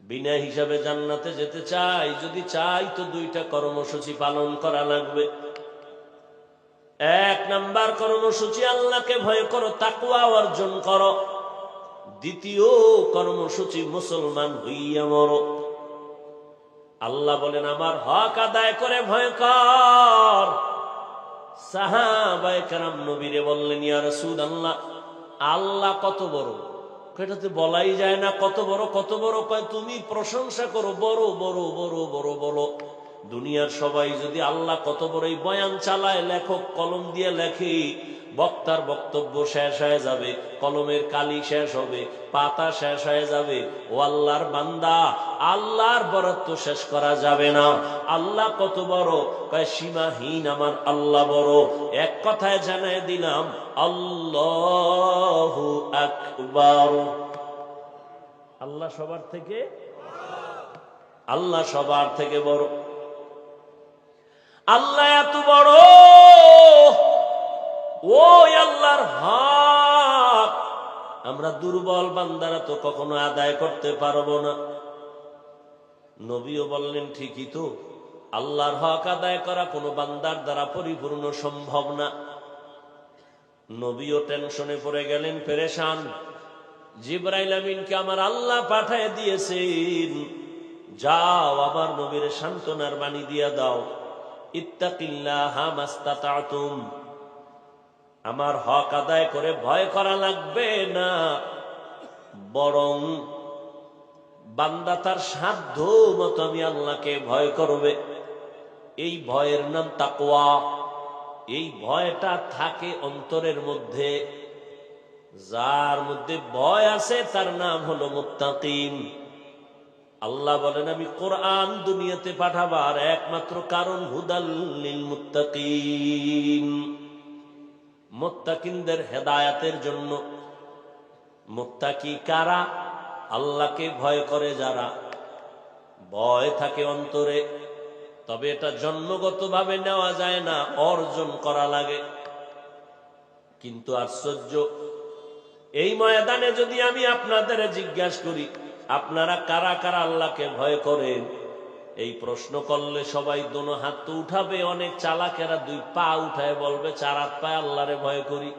বিনা হিসাবে জান্নাতে যেতে চাই, যদি চাই তো দুইটা কর্মসূচি পালন করা লাগবে। এক নাম্বার কর্মসূচি, আল্লাহকে ভয় করো, তাকওয়া অর্জন করো। দ্বিতীয় কর্মসূচি, মুসলমান হইয়া মরো। আল্লাহ বলেন আমার হক আদায় করে ভয় কর। সাহাবায়ে কেরাম নবীরে বললেন, ইয়া রাসূলুল্লাহ, আল্লাহ কত বড়? এটাতে বলাই যায় না কত বড় কত বড়। কয় তুমি প্রশংসা করো, বড় বড় বড় বড় বড়। দুনিয়ার সবাই যদি আল্লাহ কত বড়ই বয়ান চালায়, লেখক কলম দিয়ে লেখে, বক্তার বক্তব্য শেষ হয়ে যাবে, কলমের কালি শেষ হবে, পাতা শেষ হয়ে যাবে। ও আল্লাহর বান্দা, আল্লাহর বরত্ব শেষ করা যাবে না। আল্লাহ কত বড়? কয় সীমাহীন আমার আল্লাহ বড়। এক কথায় জানাই দিলাম, আল্লাহু আকবার। আল্লাহ সবার থেকে, আল্লাহ সবার থেকে বড়। আল্লাহ এত বড়, ওই আল্লাহর হক আমরা দুর্বল বান্দারা তো কখনো আদায় করতে পারবো না। নবীও বললেন ঠিকই তো, আল্লাহর হক আদায় করা কোনো বান্দার দ্বারা পরিপূর্ণ সম্ভব না। নবীও টেনশনে পড়ে গেলেন, পেরেশান। জিবরাইল আমিনকে আমার আল্লাহ পাঠায় দিয়েছেন, যাও আমার নবীর সান্ত্বনার বাণী দিয়া দাও, ইত্তাকিল্লাহা মাস্তাতাতুম, আমার হক আদায় করে ভয় করা লাগবে না, বরং বান্দা তার সাধ্য মতো আমি আল্লাহকে ভয় করবে। এই ভয়ের নাম তাকওয়া। এই ভয়টা থাকে অন্তরের মধ্যে। যার মধ্যে ভয় আছে তার নাম হলো মুত্তাকিন। আল্লাহ বলেন আমি কোরআন দুনিয়াতে পাঠাবার একমাত্র কারণ হুদাল লিল মুত্তাকিন, মুত্তাকিনদের হেদায়েতের জন্য। মুত্তাকি কারা? আল্লাহকে ভয় করে যারা, ভয় থাকে অন্তরে। তবে এটা জন্মগতভাবে নেওয়া যায় না, অর্জন করা লাগে। কিন্তু আশ্চর্য, এই ময়দানে যদি আমি আপনাদের জিজ্ঞাসা করি আপনারা কারা কারা আল্লাহকে ভয় করেন, এই প্রশ্ন করলে সবাই দোনো হাত তো উঠাবে। অনেক চালাকেরা দুই পা উঠায় বলবে চার হাত পায়ে আল্লাহরে ভয় করি।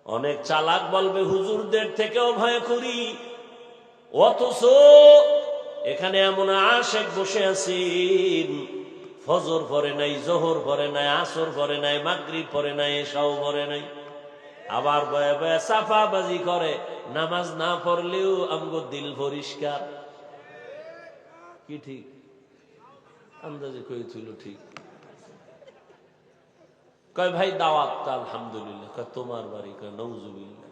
অনেক চালাক বলবে হুজুরদের থেকেও ভয় করি। অথচ এখানে এমন আশেক বসে আছেন, ফজর পড়ে নাই, জোহর পড়ে নাই, আসর পড়ে নাই, মাগরিব পড়ে নাই, এশাও পড়ে নাই, আবার বয়ে বয়ে সাফাবাজি করে। নামাজ না পড়লেও আমগো দিল পরিষ্কার। কি ঠিক? আন্দাজে কইছিল ঠিক। কয় ভাই দাওয়াত? আলহামদুলিল্লাহ। কয় তোমার বাড়ি? কয় নওজুবিল্লাহ।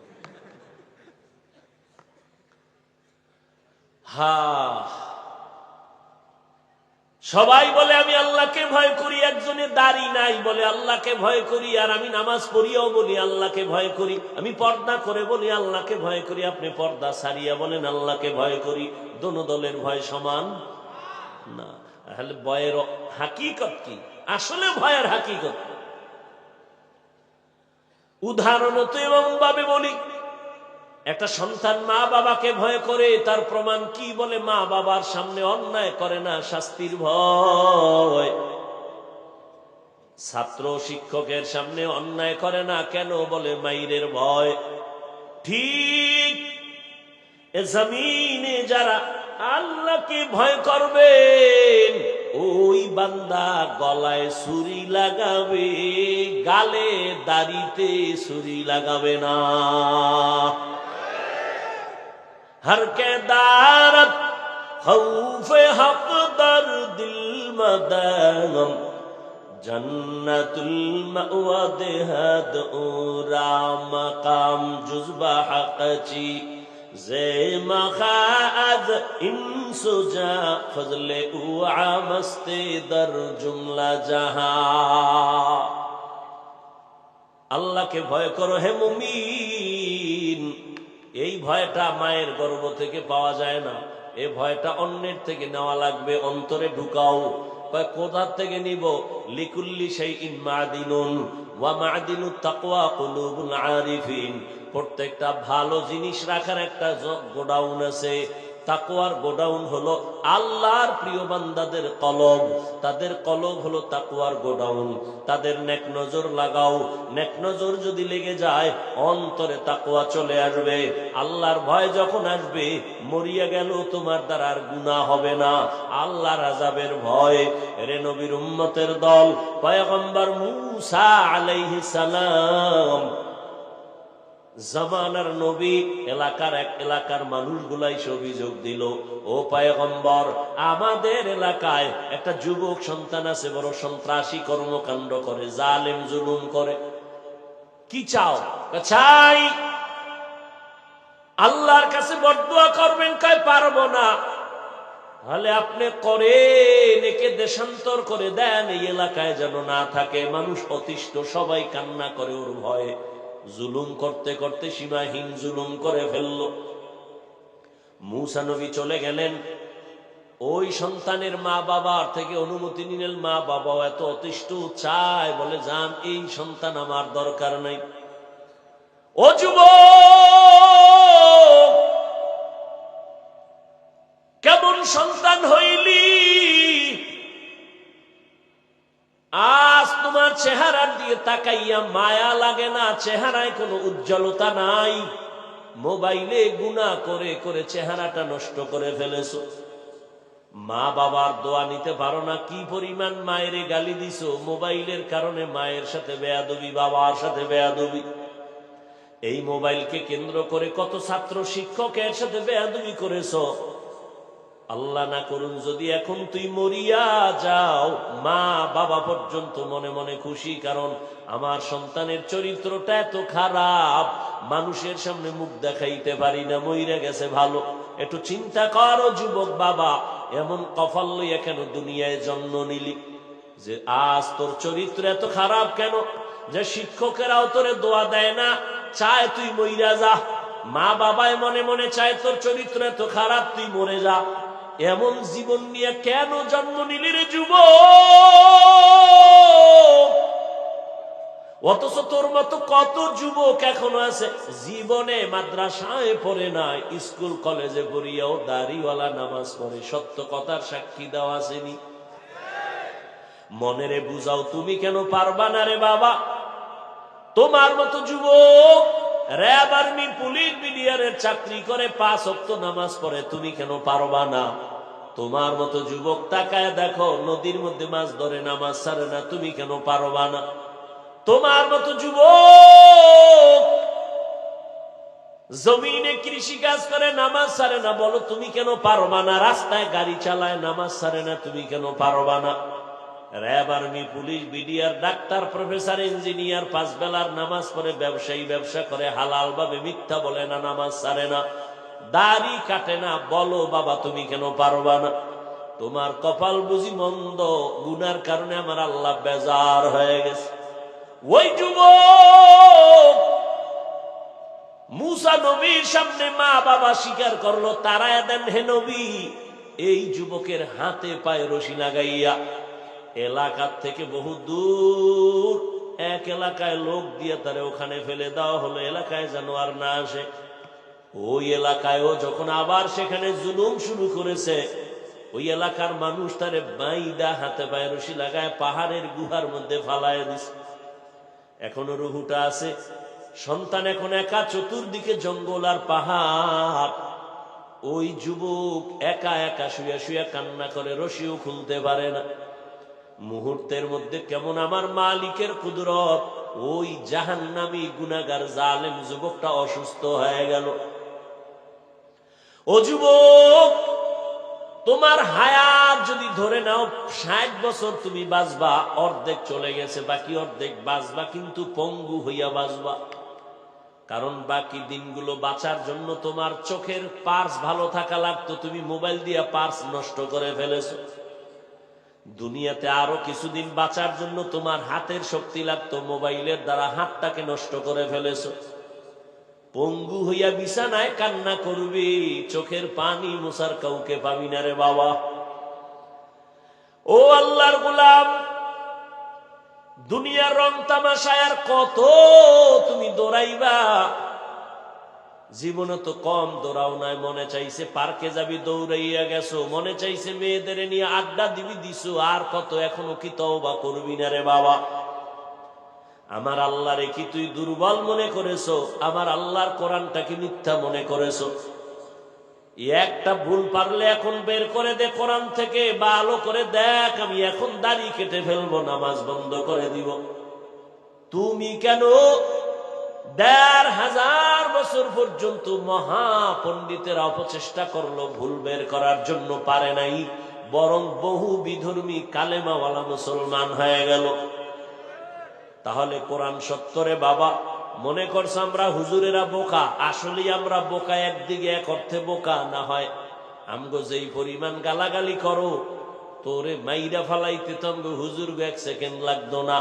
সবাই বলে আমি আল্লাহকে ভয় করি, একজনের দাড়ি নাই বলে আল্লাহকে ভয় করি, আর আমি নামাজ পড়িয়াও বলি আল্লাহকে ভয় করি, আমি পর্দা করে বলি আল্লাহকে ভয় করি, আপনি পর্দা সারিয়া বলেন আল্লাহকে ভয় করি। দোনো দলের ভয় সমান না। তাহলে ভয়ের হাকিকত কি? আসলে ভয়ের হাকিকত উদাহরণত এমন ভাবে বলি, একটা সন্তান মা বাবাকে ভয় করে, তার প্রমাণ কি? বলে মা বাবার সামনে অন্যায় করে না, শাস্তির ভয়। ছাত্র শিক্ষকের সামনে অন্যায় করে না, কেন? বলে মাইরের ভয়। ঠিক এ জমিনে যারা আল্লাহকে ভয় করবেন, ওই বান্দা গলায় ছুরি লাগাবে, গালে দাড়িতে ছুরি লাগাবে না। हर के दारत खौफे हक दर दिल मदम जन्नतुल मअवा देहद उरा मकाम जुज़बा हक़ची जे मखाज इंसुजा फजले उआ मस्ते दर जुमला जहां। अल्लाह के भय करो हे मुमीन। এই ভয়টা মায়ের গর্ভ থেকে পাওয়া যায় না, এই ভয়টা অন্যের থেকে নেওয়া লাগবে, অন্তরে ঢুকাও। কয় কোথা থেকে নিব? লিকুল্লি শাইইন মাদিনুন ওয়া মাদিনুত তাকওয়া কুলুবুল আরিফিন। প্রত্যেকটা ভালো জিনিস রাখার একটা গোডাউন আছে, তাকওয়ার গোডাউন হলো আল্লাহর প্রিয় বান্দাদের কলব, তাদের কলব হলো তাকওয়ার গোডাউন। তাদের নেক নজর লাগাও, নেক নজর যদি লেগে যায় অন্তরে তাকওয়া চলে আসবে। আল্লাহর ভয় যখন আসবে, মরিয়া গেল তোমার দ্বারা আর গুনাহ হবে না, আল্লাহর আযাবের ভয়। রে নবীর উম্মতের দল, পয়গম্বর মূসা আলাইহিস সালাম জামানার নবী, এলাকার মানুষগুলাই অভিযোগ দিল, ও পয়গম্বর, আমাদের এলাকায় একটা যুবক সন্তান আছে, বড় সন্ত্রাসী কর্মকাণ্ড করে, জালেম জুলুম করে। কি চাও? চাই আল্লাহর কাছে বদদুয়া করবেন। কয় পারবো না। তাহলে আপনি করেন, একে দেশান্তর করে দেন, এই এলাকায় যেন না থাকে। মানুষ অতিষ্ঠ, সবাই কান্না করে ওর ভয়ে। জুলুম করতে করতে সীমাহীন জুলুম করে ফেলল। মূসা নবী চলে গেলেন। ওই সন্তানের মা বাবার থেকে অনুমতি নিলেন। মা বাবাও এত অতিষ্ঠ, চায়, বলে যান, এই সন্তান আমার দরকার নাই। ও যুবক, কেমন সন্তান হইলি? আজ তোমার চেহারার দিকে তাকাইয়া মায়া লাগে না, চেহারায় কোনো উজ্জ্বলতা নাই। মোবাইলে গুনাহ করে করে চেহারাটা নষ্ট করে ফেলেছো। মা বাবার দোয়া নিতে পারো না। কি পরিমাণ মায়ের গালি দিছো মোবাইলের কারণে। মায়ের সাথে বেয়াদবি, বাবার সাথে বেয়াদবি। এই মোবাইলকে কেন্দ্র করে কত ছাত্র শিক্ষকের সাথে বেয়াদবি করেছো। আল্লাহ না করুন যদি এখন তুই মরিয়া যাও, মা বাবা পর্যন্ত মনে মনে খুশি, কারণ আমার সন্তানের চরিত্রটা এত খারাপ, মানুষের সামনে মুখ দেখাইতে পারি না, মইরা গেছে ভালো। একটু চিন্তা করো যুবক বাবা, এমন কপাল লইয়া কেন দুনিয়ায় জন্ম নিলি? যে আজ তোর চরিত্র এত খারাপ কেন, যে শিক্ষকেরাও তোরে দোয়া দেয় না, চায় তুই মইরা যা। মা বাবায় মনে মনে চায় তোর চরিত্র এত খারাপ, তুই মরে যা। এমন জীবন নিয়ে কেন জন্ম নিলি রে যুবক? অথচ তোর মতো কত যুবক এখনো আছে জীবনে মাদ্রাসায় পড়ে নাই, স্কুল কলেজে পড়িয়াও দাড়িওয়ালা নামাজ পড়ে। সত্য কথার সাক্ষী দেওয়া আসেনি? মনেরে বুঝাও, তুমি কেন পারবা না রে বাবা? তোমার মতো যুবক র‍্যাব, আর্মি, পুলিশ, বিডিআরের চাকরি করে, 5 ওয়াক্ত নামাজ পড়ে, তুমি কেন পারবা না? তোমার মতো যুবক তাকায় দেখো, নদীর মধ্যে মাছ ধরে, নামাজ ছাড়ে না, তুমি কেন পারবা না? তোমার মতো যুবক জমিনে কৃষি কাজ করে, নামাজ ছাড়ে না, বলো তুমি কেন পারবা না? রাস্তায় গাড়ি চালায়, নামাজ ছাড়ে না, তুমি কেন পারবা না? RAB, army, police, BDR, doctor, professor, engineer, 5 বেলার নামাজ পড়ে, ব্যবসায়ী, ব্যবসা করে, হালাল ভাবে, মিথ্যা বলে না, নামাজ ছাড়ে না, দাড়ি কাটে না, বলো বাবা তুমি কেন পারবা না? তোমার কপাল বুঝি মন্দ, গুনার কারণে আমার আল্লাহ বেজার হয়ে গেছে। ওই যুবক মূসা নবীর সামনে মা বাবা স্বীকার করলো, তারায় দেন হে নবী। এই যুবকের হাতে পায়ে রশি লাগাইয়া এলাকার থেকে বহু দূর এক এলাকায় লোক দিয়ে তারে ওখানে ফেলে দেওয়া হলো, এলাকায় যেন আর না আসে। ওই এলাকায়ও যখন আবার সেখানে জুলুম শুরু করেছে, ওই এলাকার মানুষ তারে বাইদা হাতে পায়ে রশি লাগায় পাহাড়ের গুহার মধ্যে ফালায় দিছে। এখনো রুহুটা আছে। সন্তান এখন একা, চতুর্দিকে জঙ্গল আর পাহাড়। ওই যুবক একা একা শুয়ে শুয়ে কান্না করে, রশিও খুলতে পারে না। মুহূর্তের মধ্যে কেমন আমার মালিকের কুদরত, ওই জাহান্নামী গুনাহগার জালেম যুবকটা অসুস্থ হয়ে গেল। ও যুবক, তোমার হায়াত যদি ধরে নাও 60 বছর তুমি বাঁচবা, অর্ধেক চলে গেছে, বাকি অর্ধেক বাঁচবা, কিন্তু পঙ্গু হইয়া বাঁচবা। কারণ বাকি দিনগুলো বাঁচার জন্য তোমার চোখের পার্স ভালো থাকা লাগতো, তুমি মোবাইল দিয়া পার্স নষ্ট করে ফেলেছো। দুনিয়াতে আরো কিছুদিন বাঁচার জন্য তোমার হাতের শক্তি লাগতো, মোবাইলের দ্বারা হাতটাকে নষ্ট করে ফেলেছো। পঙ্গু হইয়া বিছানায় কান্না করবি, চোখের পানি মোছার কাউকে পাবি না রে বাবা। ও আল্লাহর গোলাম, দুনিয়ার রং তামাশায় আর কত তুমি দৌড়াইবা? জীবনে তো কম দৌড়াও নাই, মনে চাইছে পার্কে যাবি দৌড়াইয়া গেছো, মনে চাইছে মেয়েদের নিয়ে আড্ডা দিবি দিছো, আর কত এখনো কি তওবা করবি না রে বাবা? আমার আল্লাহরে কি তুই দুর্বল মনে করেছো? আমার আল্লাহর কোরআনটা কি মিথ্যা মনে করেছো? একটা ভুল পারলে এখন বের করে দে কোরআন থেকে, ভালো করে দেখ, আমি এখন দাড়ি কেটে ফেলবো, নামাজ বন্ধ করে দিব। তুমি কেন ১৫০০ বছর পর্যন্ত মহা পণ্ডিতেরা অপচেষ্টা করলো ভুল বের করার জন্য, পারে নাই, বরং বহু বিধর্মী কালেমাওয়ালা মুসলমান হয়ে গেল। তাহলে কোরআন সত্তরে বাবা মনে করছে আমরা হুজুরেরা বোকা, আসলেই আমরা বোকা, একদিকে এক অর্থে বোকা না হয় আমগো যেই পরিমাণ গালাগালি করো, তোরে মাইরা ফালাইতে তো আমগো হুজুর 1 সেকেন্ড লাগতো না।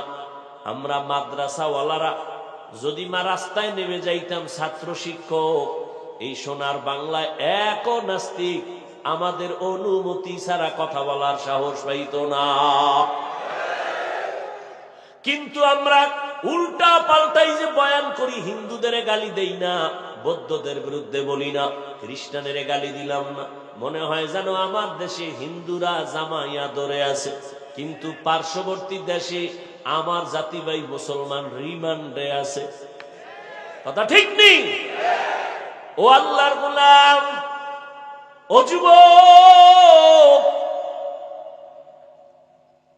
আমরা মাদ্রাসাওয়ালারা যদি রাস্তায় নেমে যাইতাম, ছাত্র শিক্ষক, এই সোনার বাংলায় এক নাস্তিক আমাদের অনুমতি ছাড়া কথা বলার সাহস পাইত না। কিন্তু আমরা উল্টা পাল্টাই যে বয়ান করি, হিন্দুদের গালি দেই না, বৌদ্ধদের বিরুদ্ধে বলি না, খ্রিস্টানের গালি দিলাম না, মনে হয় যেন আমার দেশে হিন্দুরা জামাইয়া ধরে আছে, কিন্তু পার্শ্ববর্তী দেশে আমার জাতি ভাই মুসলমান রিমান্ডে আছে। কথা ঠিক নেই? ও আল্লাহর গোলাম, ও যুবক,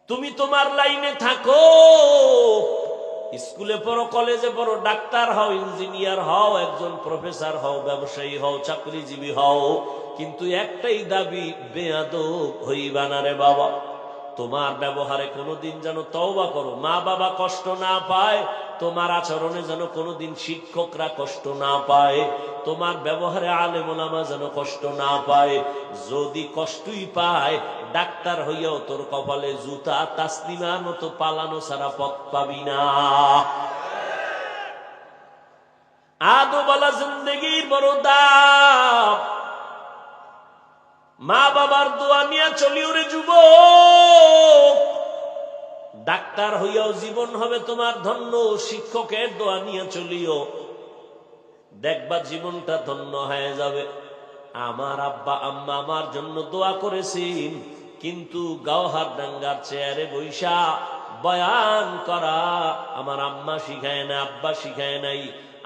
তুমি তোমার লাইনে থাকো, স্কুলে পড়ো, কলেজে পড়ো, ডাক্তার হও, ইঞ্জিনিয়ার হও, একজন প্রফেসর হও, ব্যবসায়ী হও, চাকরিজীবী হও, কিন্তু একটাই দাবি, বেয়াদব হইবা না রে বাবা। তোমার ব্যবহারে কোনোদিন যেন তওবা করো, মা বাবা কষ্ট না পায়, তোমার আচরণে যেন কোনোদিন শিক্ষকরা কষ্ট না পায়, তোমার ব্যবহারে আলেম ওলামা যেন কষ্ট না পায়। যদি কষ্টই পায়, ডাক্তার হইয়াও তোর কপালে জুতা, তাসলিমার মতো পালানো ছাড়া পথ পাবি না। আদোবালা জিন্দেগির বড় দাম, মা বাবার দোয়া নিয়ে চলিও রে যুবক। ডাক্তার হইয়াও জীবন হবে তোমার ধন্য, শিক্ষকের দোয়া নিয়ে চলিও, দেখবা জীবনটা ধন্য হয়ে যাবে। আমার আব্বা আম্মা আমার জন্য দোয়া করেছেন, কিন্তু গাওহার ডাঙ্গার চেয়ারে বৈশা বয়ান করা আমার আম্মা শিখায় না, আব্বা শিখায় নাই।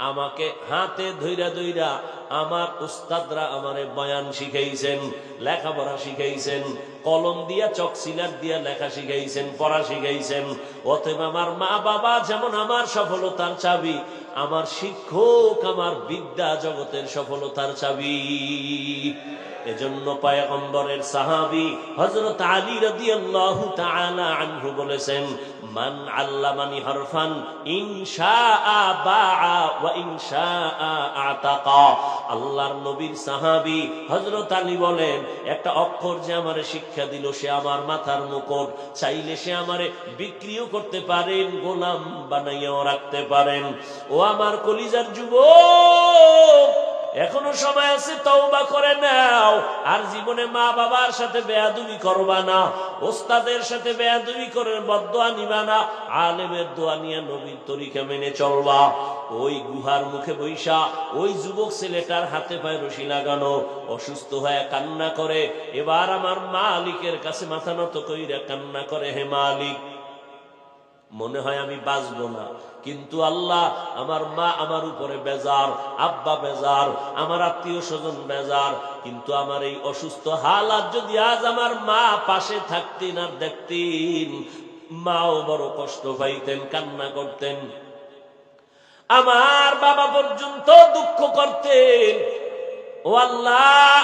আমাকে হাতে ধইরা ধইরা আমার উস্তাদরা আমারে বয়ান শিখাইছেন, লেখাপড়া শিখাইছেন, কলম দিয়া চক সিলার দিয়া লেখা শিখাইছেন, পড়া শিখাইছেন। অতএব আমার মা বাবা যেমন আমার সফলতার চাবি, আমার শিক্ষক আমার বিদ্যা জগতের সফলতার চাবি। এজন্য পয়গম্বরের সাহাবী হযরত আলী রাদিয়াল্লাহু তাআলা আনহু বলেছেন, মান আল্লামানি হরফান ইনশাআ বাআ ওয়া ইনশাআ আতাকা। আল্লাহর নবীর সাহাবী হযরত আলী বলেন, একটা অক্ষর যে আমারে শিক্ষা দিল, সে আমার মাথার মুকুট, চাইলে সে আমারে বিক্রিও করতে পারেন, গোলাম বানাইয়াও রাখতে পারেন। ও আমার কলিজার যুবক, এখনো সময় আছে, তওবা করে নাও। আর জীবনে মা বাবার সাথে বেয়াদবি করবা না, ওস্তাদের সাথে বেয়াদবি করে বদদোয়া নিবা না, আলেমের দোয়া নিয়ে নবীর তরিকা মেনে চলবা। ওই গুহার মুখে বৈশা ওই যুবক ছেলেটার হাতে পায়ে রশি লাগানো, অসুস্থ হয়ে কান্না করে, এবার আমার মালিকের কাছে মাথা নত কইরা কান্না করে, হে মালিক, মনে হয় আমি বাঁচবো না, কিন্তু আল্লাহ, আমার মা আমার উপরে বেজার, আব্বা বেজার, আমার আত্মীয় স্বজন বেজার, কিন্তু আমার এই অসুস্থ হালাত যদি আজ আমার মা পাশে থাকতেন আর দেখতেন, মাও বড় কষ্ট পাইতেন, কান্না করতেন, আমার বাবা পর্যন্ত দুঃখ করতেন। ও আল্লাহ,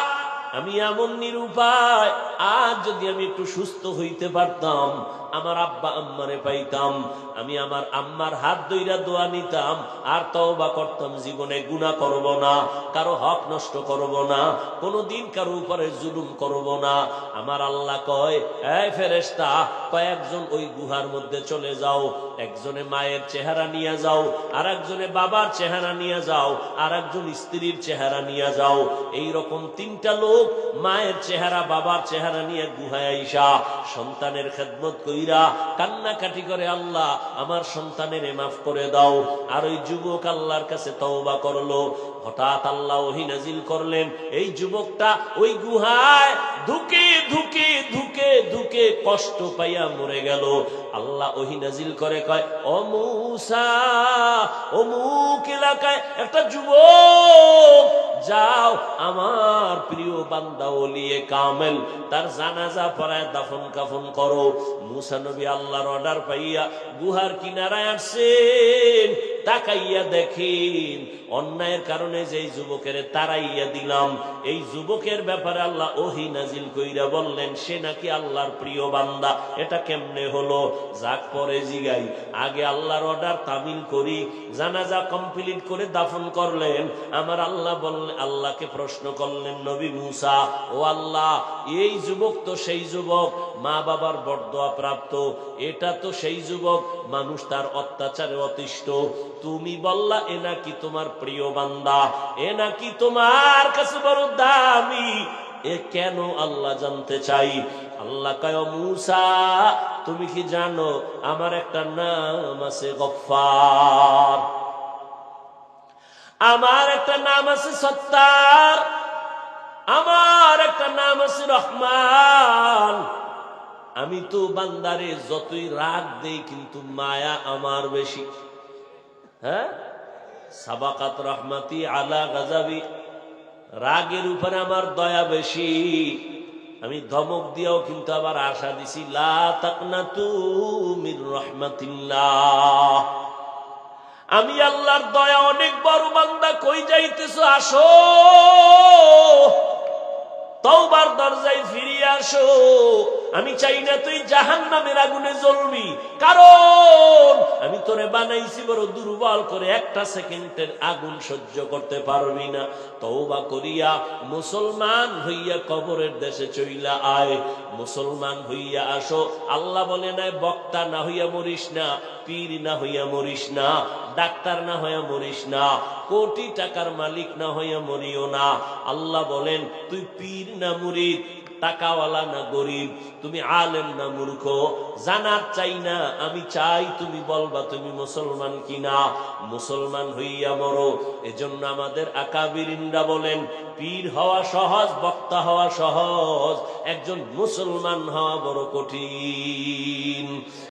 আমি এমন নিরুপায়, আজ যদি আমি একটু সুস্থ হইতে পারতাম, আমার আব্বা আম্মারে পাইতাম, আমি আমার আম্মার হাত ধইরা দোয়া নিতাম, আর তওবা করতাম, জীবনে গুনাহ করব না, কারো হক নষ্ট করব না, কোনদিন কারো উপরে জুলুম করব না। আমার আল্লাহ কয়, এই ফেরেশতা, কয়েকজন ওই গুহার মধ্যে চলে যাও, একজনে মায়ের চেহারা নিয়ে যাও, আর একজনে বাবার চেহারা নিয়ে যাও, আর একজন স্ত্রীর চেহারা নিয়ে যাও। এইরকম 3টা লোক মায়ের চেহারা বাবার চেহারা নিয়ে গুহায় আইসা সন্তানের খেদমত কইরা কইরা কান্নাকাটি করে, আল্লাহ আমার সন্তানের মাফ করে দাও। আর ওই যুবক আল্লাহর কাছে তওবা করলো। হঠাৎ আল্লাহ ওহী নাজিল করলেন, এই যুবকটা ওই গুহায় ধুকে ধুকে ধুকে ধুকে কষ্ট পাইয়া মরে গেল। আল্লাহ ওহী নাজিল করে কয়, ও মূসা, অমুক এলাকায় একটা যুবক, যাও আমার প্রিয় বান্দা ওলিয়ে কামেল, তার জানাজা পড়ায় দাফন কাফন করো। মূসা নবী আল্লাহর অর্ডার পাইয়া গুহার কিনারায় আসছেন। তাকাইয়া দেখেন অন্যায়ের কারণে যেই যুবকের তারাইয়া দিলাম, এই যুবকের ব্যাপারে আল্লাহ ওহী নাজিল কইরা বললেন সে নাকি আল্লাহর প্রিয় বান্দা। এটা কেমনে হলো? যাক পরে জিগাই, আগে আল্লাহর অর্ডার তামিল করি। জানাজা কমপ্লিট করে দাফন করলেন। আমার আল্লাহ বললেন, আল্লাহকে প্রশ্ন করলেন, নবী মূসা, ও আল্লাহ, এই যুবক তো সেই যুবক মা বাবার বরদোয়া প্রাপ্ত, এটা তো সেই যুবক মানুষ তার অত্যাচারে অতিষ্ঠ। তুমি বললা এ নাকি তোমার প্রিয় বান্দা, এ নাকি তোমার কাছে বড় দামি, এ কেন আল্লাহ জানতে চাই। আল্লাহ কয়, মূসা তুমি কি জানো আমার একটা নাম আছে গফফার, আমার একটা নাম আছে সত্তার, আমার একটা নাম আছে রহমান। আমি তো বান্দারে যতই রাগ দেই কিন্তু মায়া আমার বেশি। হ্যাঁ, সাবাকাত রহমাতি আলা গাজাবি, রাগের উপরে আমার দয়া বেশি। আমি ধমক দিয়েও কিন্তু আবার আশা দিছি, লা তাকনাতু মির রাহমাতিল্লাহ। আমি আল্লাহর দয়া অনেক বড় বান্দা, কই যাইতেছো? আসো, তওবার দরজায় ফিরিয়ে আসো। আমি চাই না তুই জাহান্নামের আগুনে জ্বলবি, কারণ আমি তোরে বানাইছি বড় দুর্বল করে, একটা সেকেন্ডের আগুন সহ্য করতে পারবি না। তওবা করিয়া মুসলমান হইয়া কবরের দেশে চইলা আয়, মুসলমান হইয়া আসো। আল্লাহ বলে নাই বক্তা না হইয়া মরিস না, পীর না হইয়া মরিস না, ডাক্তার না হইয়া মরিস না, কোটি টাকার মালিক না হইয়া মরিও না। আল্লাহ বলেন তুই পীর না মুরিদ, টাকাওয়ালা না গরিব, তুমি আলেম না মূর্খ, জানার চাই না, আমি চাই তুমি বলবা তুমি মুসলমান কিনা। মুসলমান হইয়া মরো। এজন্য আমাদের আকাবিরিনরা বলেন পীর হওয়া সহজ, বক্তা হওয়া সহজ, একজন মুসলমান হওয়া বড় কঠিন।